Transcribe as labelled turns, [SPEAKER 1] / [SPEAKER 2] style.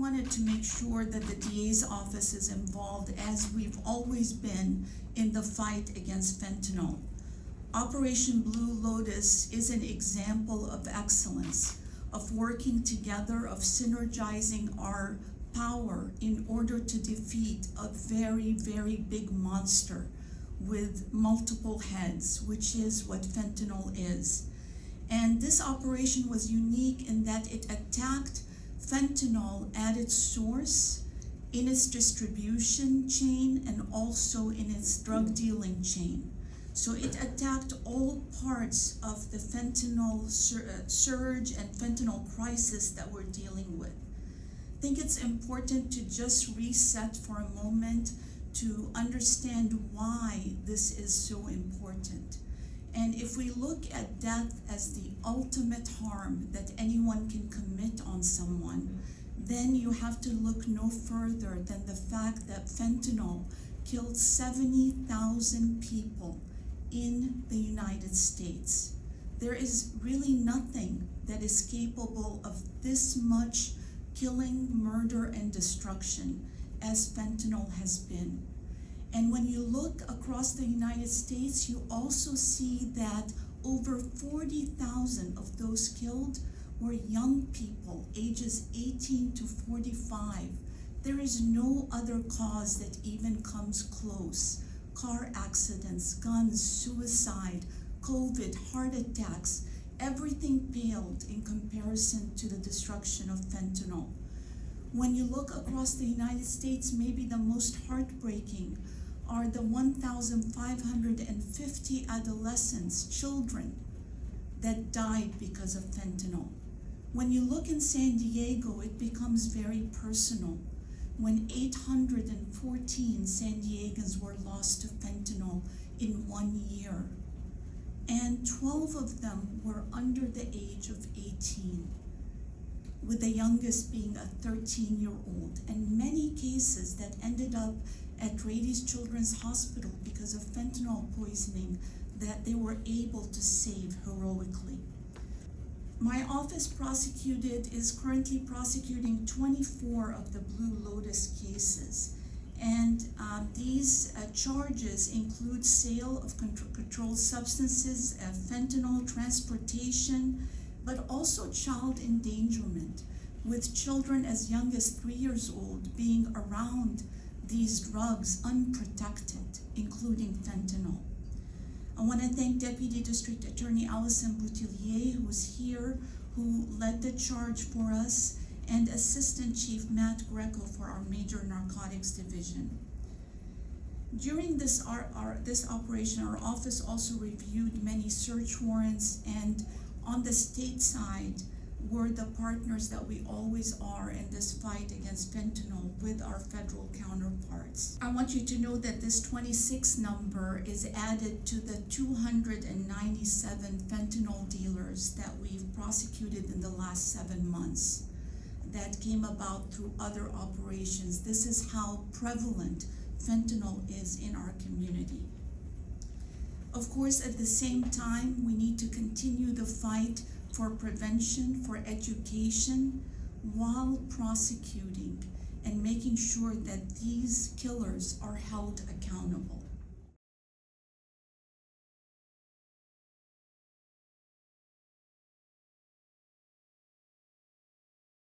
[SPEAKER 1] wanted to make sure that the DA's office is involved, as we've always been, in the fight against fentanyl. Operation Blue Lotus is an example of excellence, of working together, of synergizing our power in order to defeat a very, very big monster with multiple heads, which is what fentanyl is. And this operation was unique in that it attacked fentanyl at its source, in its distribution chain, and also in its drug dealing chain. So it attacked all parts of the fentanyl surge and fentanyl crisis that we're dealing with. I think it's important to just reset for a moment to understand why this is so important. And if we look at death as the ultimate harm that anyone can commit on someone, then you have to look no further than the fact that fentanyl killed 70,000 people in the United States. There is really nothing that is capable of this much killing, murder, and destruction as fentanyl has been. And when you look across the United States, you also see that over 40,000 of those killed were young people, ages 18 to 45. There is no other cause that even comes close. Car accidents, guns, suicide, COVID, heart attacks, everything paled in comparison to the destruction of fentanyl. When you look across the United States, maybe the most heartbreaking are the 1,550 adolescents, children, that died because of fentanyl. When you look in San Diego, it becomes very personal. When 814 San Diegans were lost to fentanyl in 1 year, and 12 of them were under the age of 18, with the youngest being a 13-year-old, and many cases that ended up at Rady's Children's Hospital because of fentanyl poisoning that they were able to save heroically. My office is currently prosecuting 24 of the Blue Lotus cases. And these charges include sale of controlled substances, fentanyl, transportation, but also child endangerment, with children as young as 3 years old being around these drugs unprotected, including fentanyl. I want to thank Deputy District Attorney Allison Boutillier, who's here, who led the charge for us, and Assistant Chief Matt Greco for our Major Narcotics Division. During this operation, our office also reviewed many search warrants, and on the state side were the partners that we always are in this fight against fentanyl with our federal counterparts. I want you to know that this 26 number is added to the 297 fentanyl dealers that we've prosecuted in the last 7 months that came about through other operations. This is how prevalent fentanyl is in our community. Of course, at the same time, we need to continue the fight for prevention, for education, while prosecuting and making sure that these killers are held accountable.